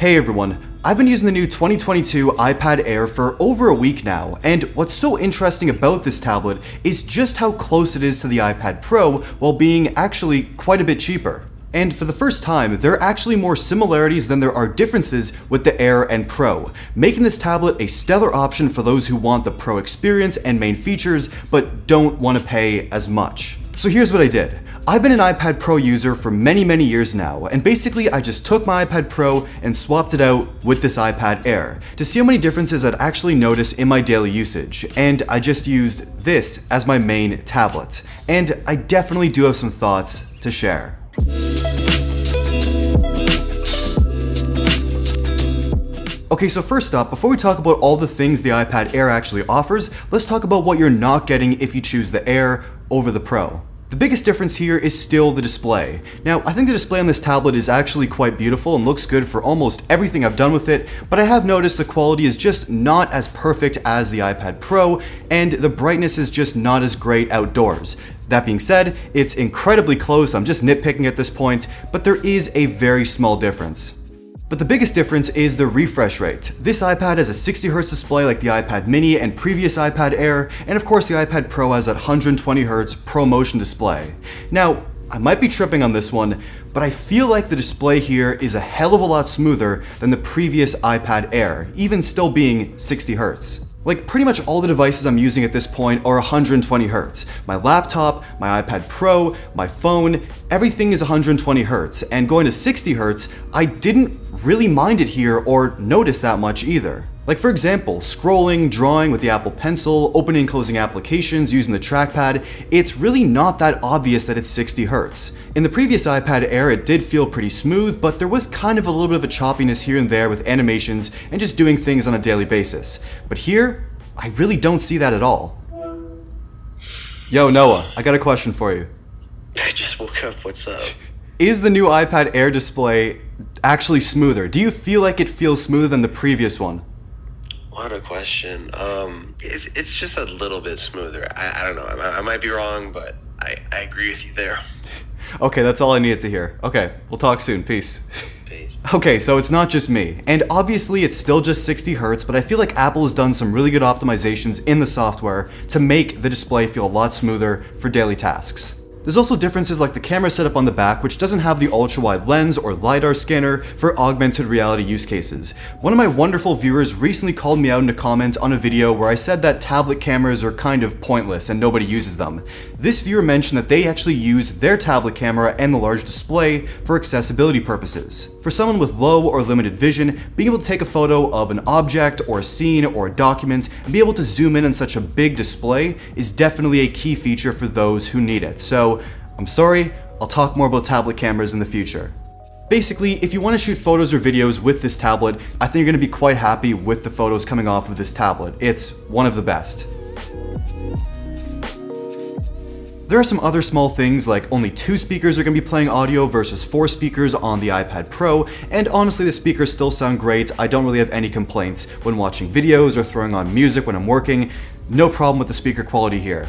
Hey everyone, I've been using the new 2022 iPad Air for over a week now, and what's so interesting about this tablet is just how close it is to the iPad Pro while being actually quite a bit cheaper. And for the first time, there are actually more similarities than there are differences with the Air and Pro, making this tablet a stellar option for those who want the Pro experience and main features, but don't want to pay as much. So here's what I did. I've been an iPad Pro user for many years now, and basically I just took my iPad Pro and swapped it out with this iPad Air to see how many differences I'd actually notice in my daily usage, and I just used this as my main tablet. And I definitely do have some thoughts to share. Okay, so first up, before we talk about all the things the iPad Air actually offers, let's talk about what you're not getting if you choose the Air over the Pro. The biggest difference here is still the display. Now, I think the display on this tablet is actually quite beautiful and looks good for almost everything I've done with it, but I have noticed the quality is just not as perfect as the iPad Pro, and the brightness is just not as great outdoors. That being said, it's incredibly close, I'm just nitpicking at this point, but there is a very small difference. But the biggest difference is the refresh rate. This iPad has a 60Hz display like the iPad mini and previous iPad Air, and of course the iPad Pro has that 120Hz ProMotion display. Now, I might be tripping on this one, but I feel like the display here is a hell of a lot smoother than the previous iPad Air, even still being 60Hz. Like, pretty much all the devices I'm using at this point are 120Hz. My laptop, my iPad Pro, my phone, everything is 120Hz, and going to 60Hz, I didn't really mind it here or notice that much either. Like, for example, scrolling, drawing with the Apple Pencil, opening and closing applications using the trackpad, it's really not that obvious that it's 60Hz. In the previous iPad Air, it did feel pretty smooth, but there was kind of a little bit of a choppiness here and there with animations and just doing things on a daily basis. But here, I really don't see that at all. Yo, Noah, I got a question for you. I just woke up, what's up? Is the new iPad Air display actually smoother? Do you feel like it feels smoother than the previous one? What a question. It's just a little bit smoother. I don't know. I might be wrong, but I agree with you there. Okay, that's all I needed to hear. Okay, we'll talk soon. Peace. Peace. Okay, so it's not just me. And obviously it's still just 60Hz, but I feel like Apple has done some really good optimizations in the software to make the display feel a lot smoother for daily tasks. There's also differences like the camera setup on the back, which doesn't have the ultra-wide lens or LiDAR scanner for augmented reality use cases. One of my wonderful viewers recently called me out in a comment on a video where I said that tablet cameras are kind of pointless and nobody uses them. This viewer mentioned that they actually use their tablet camera and the large display for accessibility purposes. For someone with low or limited vision, being able to take a photo of an object or a scene or a document and be able to zoom in on such a big display is definitely a key feature for those who need it. So I'm sorry, I'll talk more about tablet cameras in the future. Basically, if you want to shoot photos or videos with this tablet, I think you're going to be quite happy with the photos coming off of this tablet. It's one of the best. There are some other small things like only 2 speakers are going to be playing audio versus 4 speakers on the iPad Pro, and honestly the speakers still sound great. I don't really have any complaints when watching videos or throwing on music when I'm working. No problem with the speaker quality here.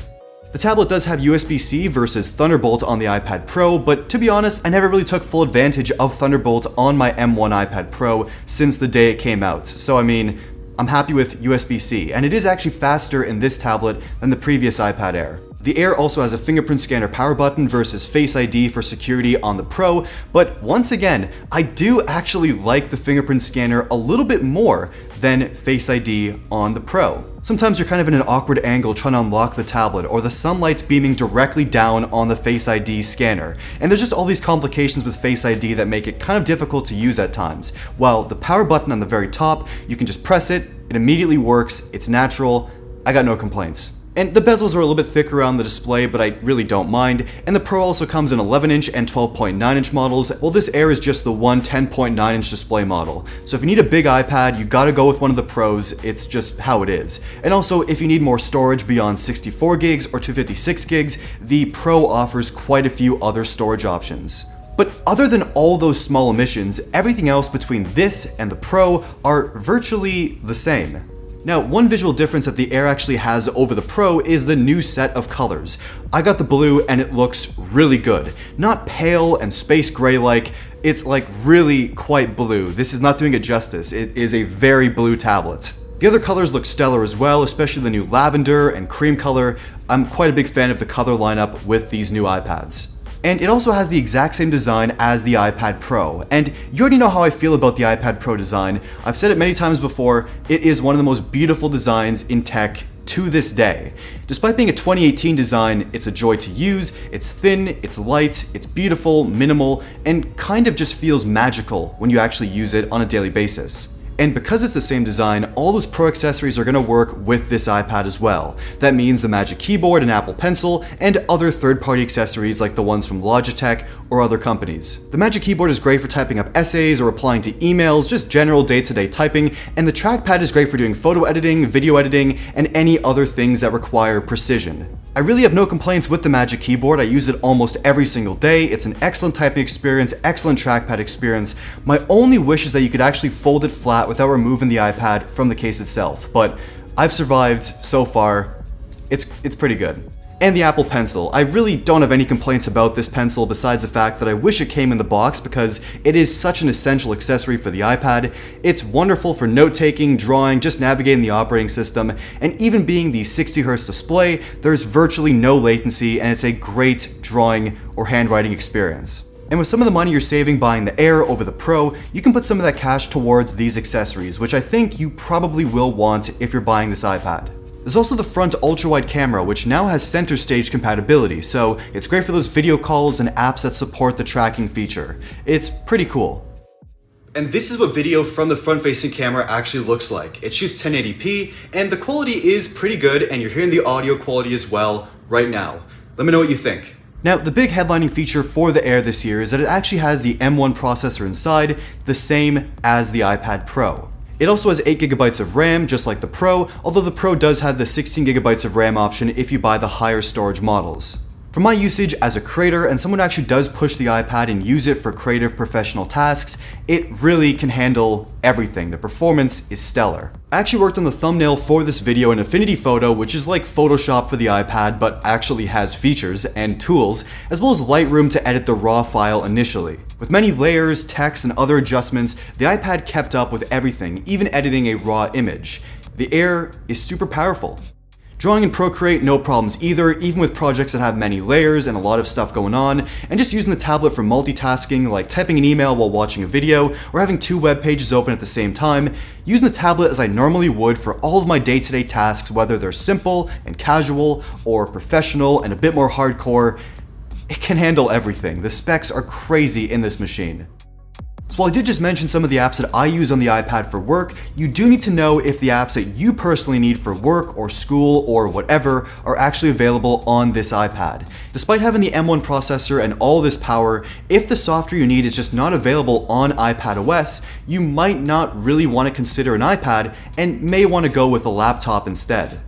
The tablet does have USB-C versus Thunderbolt on the iPad Pro, but to be honest, I never really took full advantage of Thunderbolt on my M1 iPad Pro since the day it came out. So I mean, I'm happy with USB-C, and it is actually faster in this tablet than the previous iPad Air. The Air also has a fingerprint scanner power button versus Face ID for security on the Pro, but once again, I do actually like the fingerprint scanner a little bit more than Face ID on the Pro. Sometimes you're kind of in an awkward angle trying to unlock the tablet, or the sunlight's beaming directly down on the Face ID scanner, and there's just all these complications with Face ID that make it kind of difficult to use at times. While the power button on the very top, you can just press it, it immediately works, it's natural, I got no complaints. And the bezels are a little bit thicker around the display, but I really don't mind. And the Pro also comes in 11-inch and 12.9-inch models, while this Air is just the one 10.9-inch display model. So if you need a big iPad, you gotta go with one of the Pros, it's just how it is. And also, if you need more storage beyond 64 gigs or 256 gigs, the Pro offers quite a few other storage options. But other than all those small omissions, everything else between this and the Pro are virtually the same. Now, one visual difference that the Air actually has over the Pro is the new set of colors. I got the blue and it looks really good. Not pale and space gray like, it's like really quite blue. This is not doing it justice. It is a very blue tablet. The other colors look stellar as well, especially the new lavender and cream color. I'm quite a big fan of the color lineup with these new iPads. And it also has the exact same design as the iPad Pro. And you already know how I feel about the iPad Pro design. I've said it many times before, it is one of the most beautiful designs in tech to this day. Despite being a 2018 design, it's a joy to use, it's thin, it's light, it's beautiful, minimal, and kind of just feels magical when you actually use it on a daily basis. And because it's the same design, all those Pro accessories are going to work with this iPad as well. That means the Magic Keyboard and Apple Pencil, and other third-party accessories like the ones from Logitech or other companies. The Magic Keyboard is great for typing up essays or replying to emails, just general day-to-day typing, and the trackpad is great for doing photo editing, video editing, and any other things that require precision. I really have no complaints with the Magic Keyboard. I use it almost every single day. It's an excellent typing experience, excellent trackpad experience. My only wish is that you could actually fold it flat without removing the iPad from the case itself, but I've survived so far. It's pretty good. And the Apple Pencil. I really don't have any complaints about this pencil besides the fact that I wish it came in the box because it is such an essential accessory for the iPad. It's wonderful for note-taking, drawing, just navigating the operating system, and even being the 60Hz display, there's virtually no latency and it's a great drawing or handwriting experience. And with some of the money you're saving buying the Air over the Pro, you can put some of that cash towards these accessories, which I think you probably will want if you're buying this iPad. There's also the front ultra-wide camera, which now has center stage compatibility, so it's great for those video calls and apps that support the tracking feature. It's pretty cool. And this is what video from the front-facing camera actually looks like. It shoots 1080p, and the quality is pretty good, and you're hearing the audio quality as well right now. Let me know what you think. Now, the big headlining feature for the Air this year is that it actually has the M1 processor inside, the same as the iPad Pro. It also has 8GB of RAM, just like the Pro, although the Pro does have the 16GB of RAM option if you buy the higher storage models. For my usage as a creator and someone who actually does push the iPad and use it for creative professional tasks, it really can handle everything. The performance is stellar. I actually worked on the thumbnail for this video in Affinity Photo, which is like Photoshop for the iPad but actually has features and tools, as well as Lightroom to edit the raw file initially. With many layers, text, and other adjustments, the iPad kept up with everything, even editing a raw image. The Air is super powerful. Drawing in Procreate, no problems either, even with projects that have many layers and a lot of stuff going on, and just using the tablet for multitasking, like typing an email while watching a video, or having two web pages open at the same time, using the tablet as I normally would for all of my day-to-day tasks, whether they're simple and casual, or professional and a bit more hardcore, it can handle everything. The specs are crazy in this machine. So while I did just mention some of the apps that I use on the iPad for work, you do need to know if the apps that you personally need for work or school or whatever are actually available on this iPad. Despite having the M1 processor and all this power, if the software you need is just not available on iPadOS, you might not really want to consider an iPad and may want to go with a laptop instead.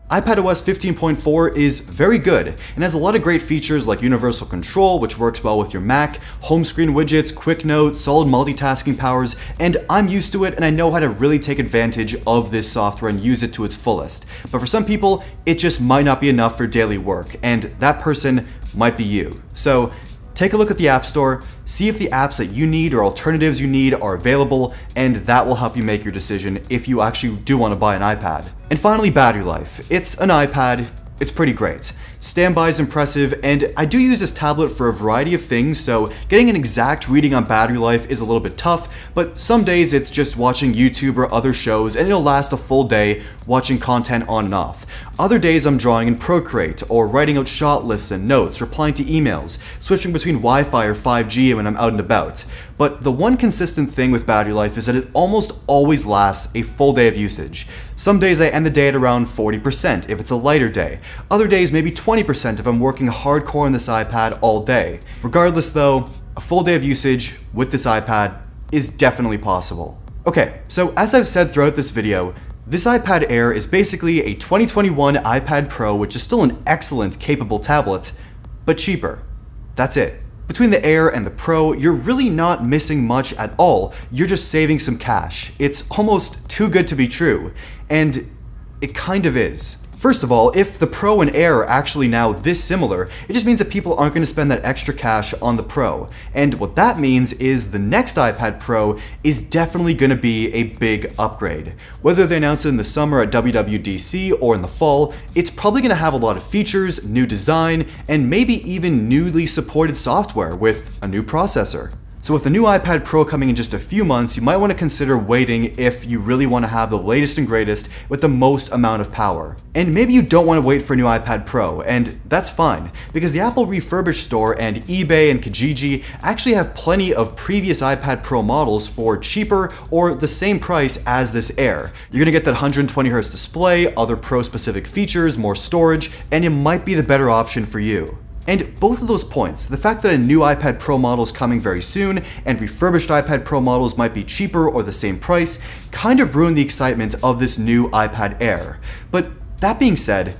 iPadOS 15.4 is very good and has a lot of great features like universal control, which works well with your Mac, home screen widgets, quick note, solid multitasking powers, and I'm used to it and I know how to really take advantage of this software and use it to its fullest. But for some people, it just might not be enough for daily work, and that person might be you. So take a look at the App Store, see if the apps that you need or alternatives you need are available, and that will help you make your decision if you actually do want to buy an iPad. And finally, battery life. It's an iPad, it's pretty great. Standby is impressive, and I do use this tablet for a variety of things, so getting an exact reading on battery life is a little bit tough, but some days it's just watching YouTube or other shows and it'll last a full day watching content on and off. Other days I'm drawing in Procreate, or writing out shot lists and notes, replying to emails, switching between Wi-Fi or 5G when I'm out and about. But the one consistent thing with battery life is that it almost always lasts a full day of usage. Some days I end the day at around 40% if it's a lighter day. Other days maybe 20% if I'm working hardcore on this iPad all day. Regardless though, a full day of usage with this iPad is definitely possible. Okay, so as I've said throughout this video, this iPad Air is basically a 2021 iPad Pro, which is still an excellent, capable tablet, but cheaper. That's it. Between the Air and the Pro, you're really not missing much at all. You're just saving some cash. It's almost too good to be true. And it kind of is. First of all, if the Pro and Air are actually now this similar, it just means that people aren't going to spend that extra cash on the Pro. And what that means is the next iPad Pro is definitely going to be a big upgrade. Whether they announce it in the summer at WWDC or in the fall, it's probably going to have a lot of features, new design, and maybe even newly supported software with a new processor. So with the new iPad Pro coming in just a few months, you might want to consider waiting if you really want to have the latest and greatest with the most amount of power. And maybe you don't want to wait for a new iPad Pro, and that's fine, because the Apple Refurbished store and eBay and Kijiji actually have plenty of previous iPad Pro models for cheaper or the same price as this Air. You're going to get that 120Hz display, other Pro-specific features, more storage, and it might be the better option for you. And both of those points, the fact that a new iPad Pro model is coming very soon and refurbished iPad Pro models might be cheaper or the same price, kind of ruin the excitement of this new iPad Air. But that being said,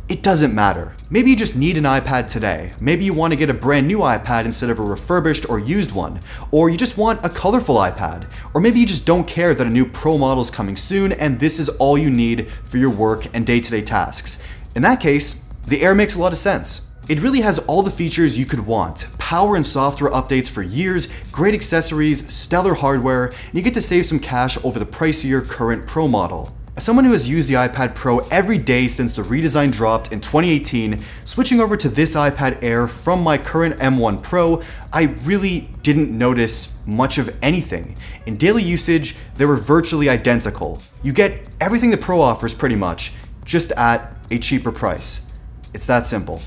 it doesn't matter. Maybe you just need an iPad today. Maybe you want to get a brand new iPad instead of a refurbished or used one. Or you just want a colorful iPad. Or maybe you just don't care that a new Pro model is coming soon and this is all you need for your work and day-to-day tasks. In that case, the Air makes a lot of sense. It really has all the features you could want. Power and software updates for years, great accessories, stellar hardware, and you get to save some cash over the pricier current Pro model. As someone who has used the iPad Pro every day since the redesign dropped in 2018, switching over to this iPad Air from my current M1 Pro, I really didn't notice much of anything. In daily usage, they were virtually identical. You get everything the Pro offers pretty much, just at a cheaper price. It's that simple.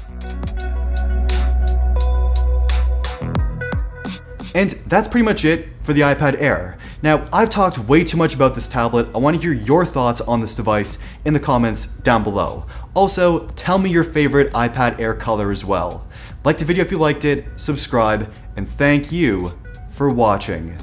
And that's pretty much it for the iPad Air. Now, I've talked way too much about this tablet. I want to hear your thoughts on this device in the comments down below. Also, tell me your favorite iPad Air color as well. Like the video if you liked it, subscribe, and thank you for watching.